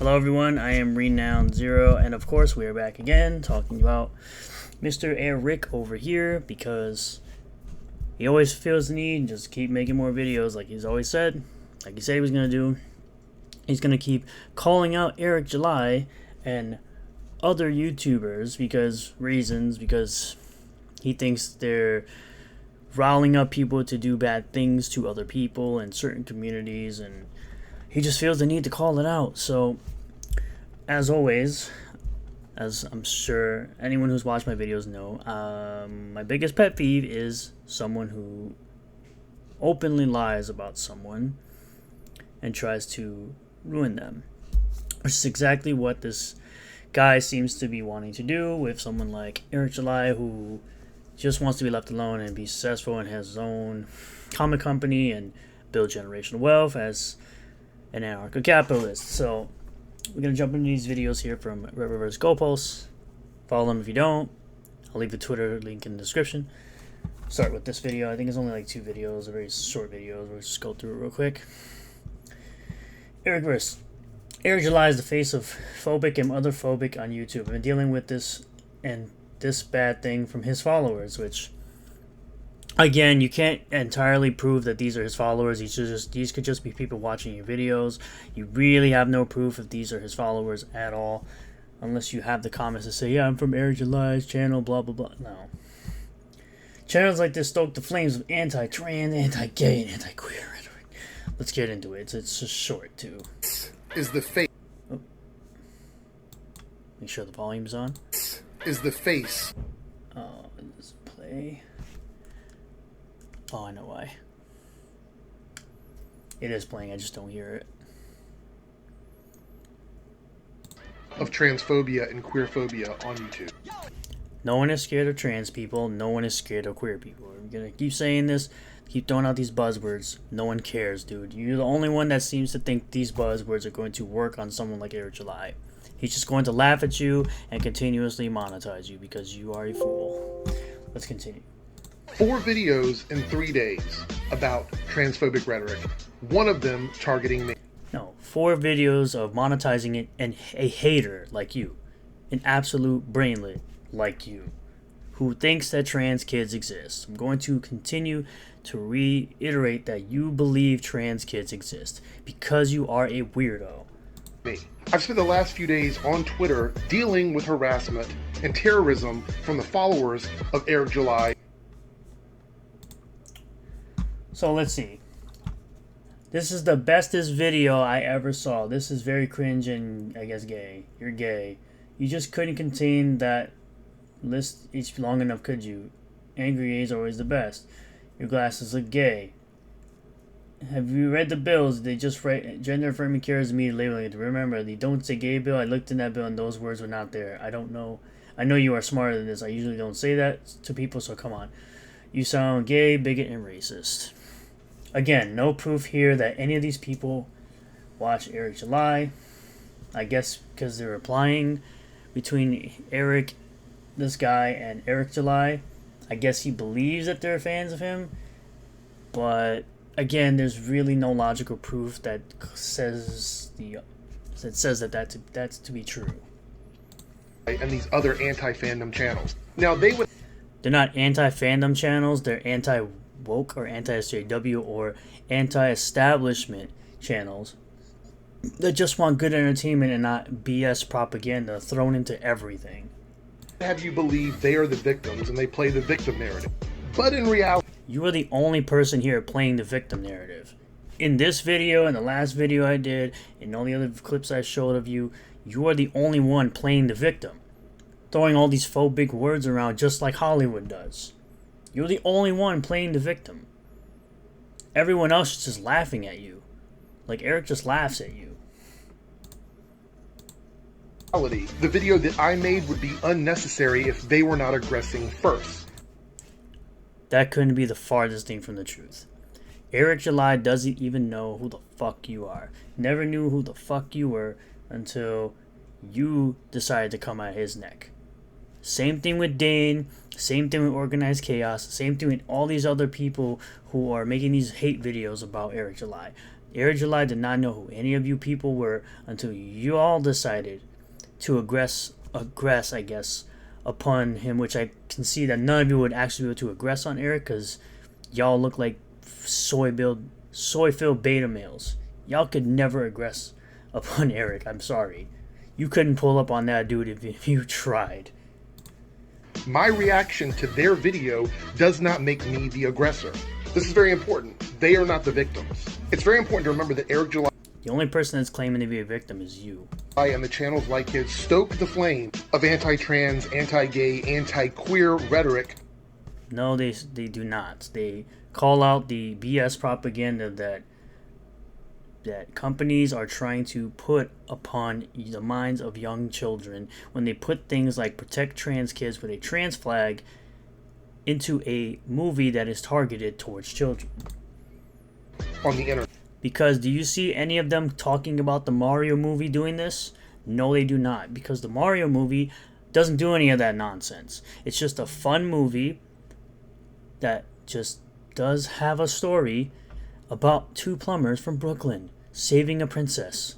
Hello everyone, I am Renowned Zero, and of course we are back again talking about Mr. Eric over here because he always feels the need to just keep making more videos like he's always said, like he said he was going to do. He's going to keep calling out Eric July and other YouTubers because he thinks they're riling up people to do bad things to other people in certain communities, and he just feels the need to call it out. So, as always, as I'm sure anyone who's watched my videos know, my biggest pet peeve is someone who openly lies about someone and tries to ruin them, which is exactly what this guy seems to be wanting to do with someone like Eric July, who just wants to be left alone and be successful and has his own comic company and build generational wealth as an anarcho-capitalist. So we're going to jump into these videos here from Red Reverse Goalposts. Follow them if you don't. I'll leave the Twitter link in the description. Start with this video. I think it's only like 2 videos, a very short videos. We'll just go through it real quick. Eric July is the face of phobic and other phobic on YouTube. I've been dealing with this and this bad thing from his followers, which, again, you can't entirely prove that these are his followers. These could just be people watching your videos. You really have no proof if these are his followers at all, unless you have the comments to say, yeah, I'm from Eric July's channel, blah, blah, blah. No. Channels like this stoke the flames of anti-trans, anti-gay, and anti-queer rhetoric. Let's get into it. It's just short, too. Is the face. Oh. Make sure the volume's on. Is the face. Oh, let's play. Oh, I know why. It is playing, I just don't hear it. Of transphobia and queerphobia on YouTube. No one is scared of trans people. No one is scared of queer people. I'm gonna keep saying this. Keep throwing out these buzzwords. No one cares, dude. You're the only one that seems to think these buzzwords are going to work on someone like Eric July. He's just going to laugh at you and continuously monetize you because you are a fool. Let's continue. 4 videos in 3 days about transphobic rhetoric. One of them targeting me. No, 4 videos of monetizing it and a hater like you. An absolute brainlet like you. Who thinks that trans kids exist. I'm going to continue to reiterate that you believe trans kids exist because you are a weirdo. I've spent the last few days on Twitter dealing with harassment and terrorism from the followers of Eric July. So let's see. This is the bestest video I ever saw. This is very cringe and I guess gay. You're gay. You just couldn't contain that list each long enough, could you? Angry gays are always the best. Your glasses look gay. Have you read the bills? They just write gender affirming care is immediately labeling it. Remember, the don't say gay bill, I looked in that bill and those words were not there. I don't know. I know you are smarter than this. I usually don't say that to people, so come on. You sound gay, bigot, and racist. Again, no proof here that any of these people watch Eric July. I guess because they're replying between Eric, this guy, and Eric July. I guess he believes that they're fans of him. But again, there's really no logical proof that says that's to be true. And these other anti-fandom channels. Now they're not anti-fandom channels. They're anti-woke or anti-SJW or anti-establishment channels that just want good entertainment and not BS propaganda thrown into everything. Have you believe they are the victims and they play the victim narrative. But in reality, you are the only person here playing the victim narrative. In this video, in the last video I did, in all the other clips I showed of you, you are the only one playing the victim. Throwing all these phobic words around just like Hollywood does. You're the only one playing the victim. Everyone else is just laughing at you. Like Eric just laughs at you. the video that I made would be unnecessary if they were not aggressing first. That couldn't be the farthest thing from the truth. Eric July doesn't even know who the fuck you are. Never knew who the fuck you were until you decided to come at his neck. Same thing with Dane, same thing with Organized Chaos, same thing with all these other people who are making these hate videos about Eric July. Eric July did not know who any of you people were until you all decided to aggress, I guess, upon him, which I can see that none of you would actually be able to aggress on Eric because y'all look like soy-filled beta males. Y'all could never aggress upon Eric. I'm sorry. You couldn't pull up on that dude if you tried. My reaction to their video does not make me the aggressor. This is very important. They are not the victims. It's very important to remember that Eric July, the only person that's claiming to be a victim is you. And the channels like his stoke the flame of anti-trans, anti-gay, anti-queer rhetoric. No, they do not. They call out the BS propaganda that companies are trying to put upon the minds of young children when they put things like protect trans kids with a trans flag into a movie that is targeted towards children. On the internet. Because do you see any of them talking about the Mario movie doing this? No, they do not. Because the Mario movie doesn't do any of that nonsense. It's just a fun movie that just does have a story about two plumbers from Brooklyn saving a princess.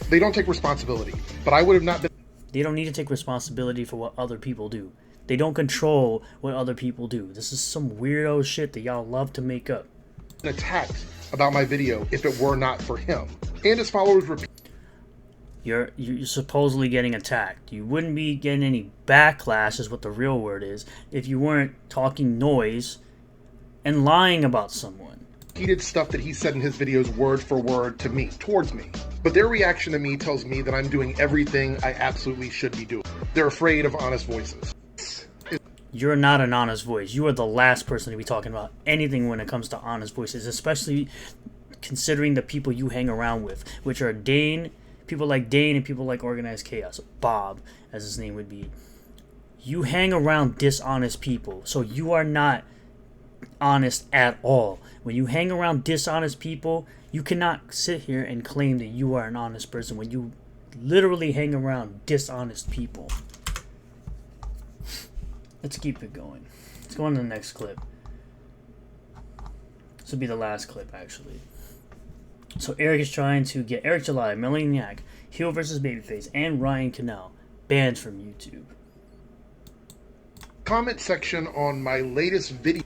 They don't take responsibility, but I would have not been. They don't need to take responsibility for what other people do. They don't control what other people do. This is some weirdo shit that y'all love to make up. Attacked about my video if it were not for him and his followers. You're supposedly getting attacked. You wouldn't be getting any backlash, is what the real word is, if you weren't talking noise and lying about someone. He did stuff that he said in his videos word for word to me, towards me. But their reaction to me tells me that I'm doing everything I absolutely should be doing. They're afraid of honest voices. You're not an honest voice. You are the last person to be talking about anything when it comes to honest voices, especially considering the people you hang around with, which are people like Dane and people like Organized Chaos. Bob, as his name would be. You hang around dishonest people, so you are not honest at all. When you hang around dishonest people, you cannot sit here and claim that you are an honest person when you literally hang around dishonest people. Let's keep it going. Let's go on to the next clip. This will be the last clip, actually. So Eric is trying to get Eric July, Melonie, HeelvsBabyFace, and Ryan Kinel banned from YouTube. Comment section on my latest video.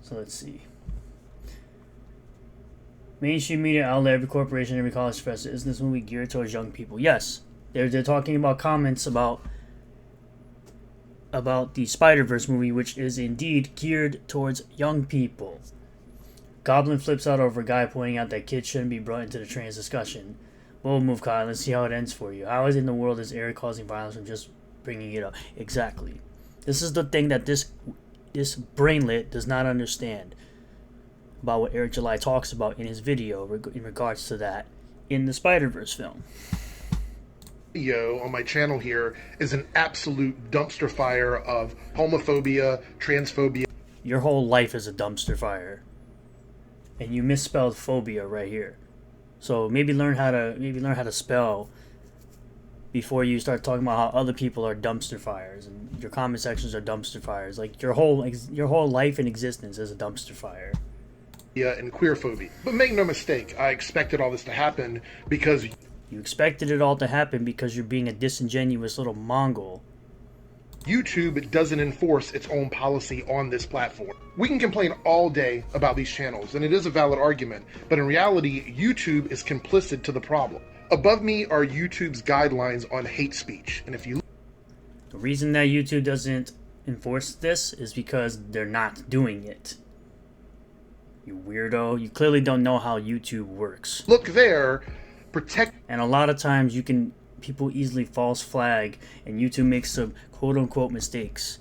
So let's see. Mainstream media outlet, every corporation, every college professor, isn't this movie geared towards young people? Yes. They're talking about comments about the Spider-Verse movie, which is indeed geared towards young people. Goblin flips out over a guy pointing out that kids shouldn't be brought into the trans discussion. Bold move, Kyle. Let's see how it ends for you. How in the world is Eric causing violence from just bringing it up? Exactly. This is the thing that this brainlet does not understand about what Eric July talks about in his video in regards to that in the Spider-Verse film. Video on my channel here is an absolute dumpster fire of homophobia, transphobia. Your whole life is a dumpster fire, and you misspelled phobia right here. So maybe learn how to spell before you start talking about how other people are dumpster fires and your comment sections are dumpster fires. Like your whole life and existence is a dumpster fire. Yeah, and queerphobia. But make no mistake, I expected all this to happen because you expected it all to happen because you're being a disingenuous little Mongol. YouTube doesn't enforce its own policy on this platform. We can complain all day about these channels, and it is a valid argument, but in reality, YouTube is complicit to the problem. Above me are YouTube's guidelines on hate speech, and if you... The reason that YouTube doesn't enforce this is because they're not doing it. You weirdo. You clearly don't know how YouTube works. Look there, protect... And a lot of times people easily false flag, and YouTube makes some quote-unquote mistakes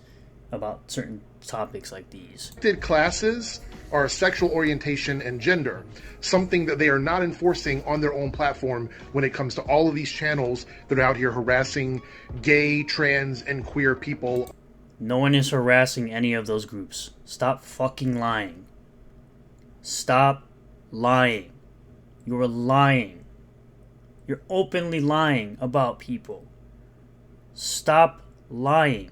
about certain topics like these. Classes are sexual orientation and gender, something that they are not enforcing on their own platform when it comes to all of these channels that are out here harassing gay, trans, and queer people. No one is harassing any of those groups. Stop fucking lying. Stop lying. You're lying. You're openly lying about people. Stop lying.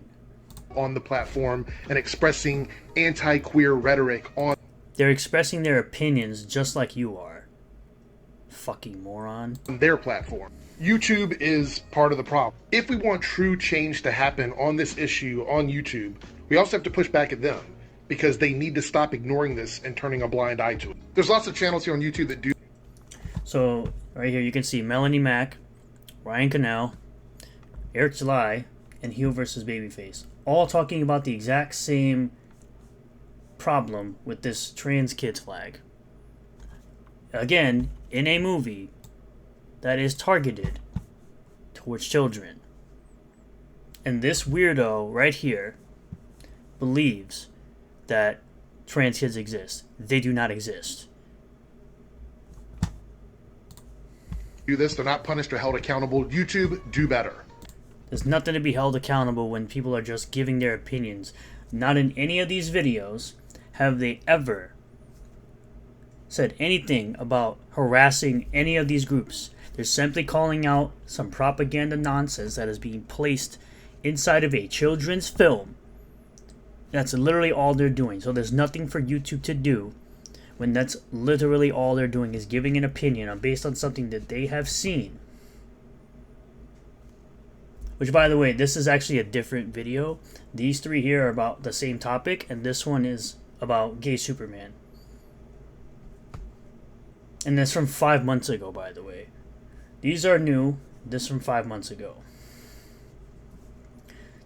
on the platform and expressing anti-queer rhetoric on They're expressing their opinions just like you are. Fucking moron. their platform. YouTube is part of the problem. If we want true change to happen on this issue on YouTube, we also have to push back at them because they need to stop ignoring this and turning a blind eye to it. There's lots of channels here on YouTube that do. So, right here you can see Melonie Mac, Ryan Kinel, Eric July, and HeelvsBabyFace. All talking about the exact same problem with this trans kids flag. Again, in a movie that is targeted towards children. And this weirdo right here believes that trans kids exist. They do not exist. Do this, they're not punished or held accountable. YouTube, do better. There's nothing to be held accountable when people are just giving their opinions. Not in any of these videos have they ever said anything about harassing any of these groups. They're simply calling out some propaganda nonsense that is being placed inside of a children's film. That's literally all they're doing. So there's nothing for YouTube to do when that's literally all they're doing is giving an opinion based on something that they have seen. Which, by the way, this is actually a different video. These three here are about the same topic, and this one is about gay Superman. And that's from 5 months ago, by the way. These are new. This from 5 months ago.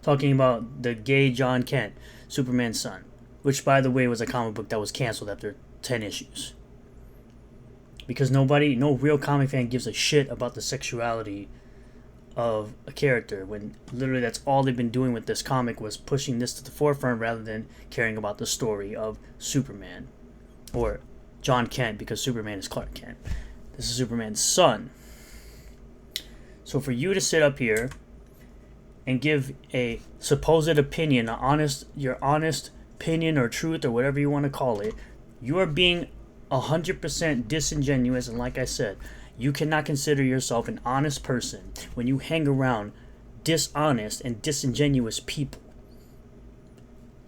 Talking about the gay John Kent, Superman's son. Which, by the way, was a comic book that was canceled after 10 issues. Because no real comic fan gives a shit about the sexuality of a character, when literally that's all they've been doing with this comic was pushing this to the forefront rather than caring about the story of Superman. Or John Kent, because Superman is Clark Kent. This is Superman's son. So for you to sit up here and give a supposed opinion, your honest opinion or truth or whatever you want to call it, you are being 100% disingenuous. And like I said, you cannot consider yourself an honest person when you hang around dishonest and disingenuous people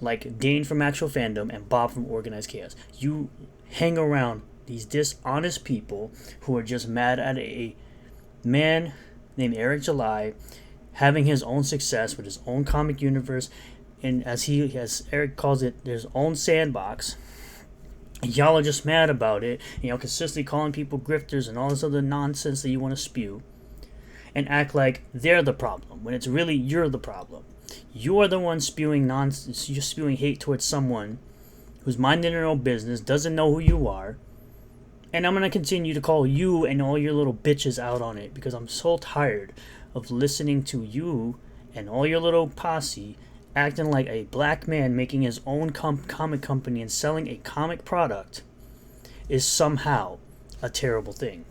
like Dane from Actual Fandom and Bob from Organized Chaos. You hang around these dishonest people who are just mad at a man named Eric July having his own success with his own comic universe, and as Eric calls it, his own sandbox. Y'all are just mad about it, and y'all consistently calling people grifters and all this other nonsense that you want to spew, and act like they're the problem when it's really you're the problem. You are the one spewing nonsense. You're spewing hate towards someone who's minding their own business, doesn't know who you are, and I'm gonna continue to call you and all your little bitches out on it because I'm so tired of listening to you and all your little posse acting like a black man making his own comic company and selling a comic product is somehow a terrible thing.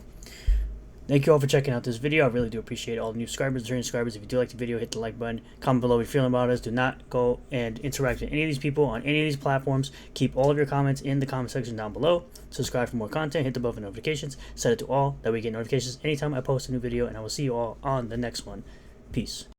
Thank you all for checking out this video. I really do appreciate all the new subscribers, returning subscribers. If you do like the video, hit the like button. Comment below what you're feeling about us. Do not go and interact with any of these people on any of these platforms. Keep all of your comments in the comment section down below. Subscribe for more content. Hit the bell for notifications. Set it to all. That way you get notifications anytime I post a new video. And I will see you all on the next one. Peace.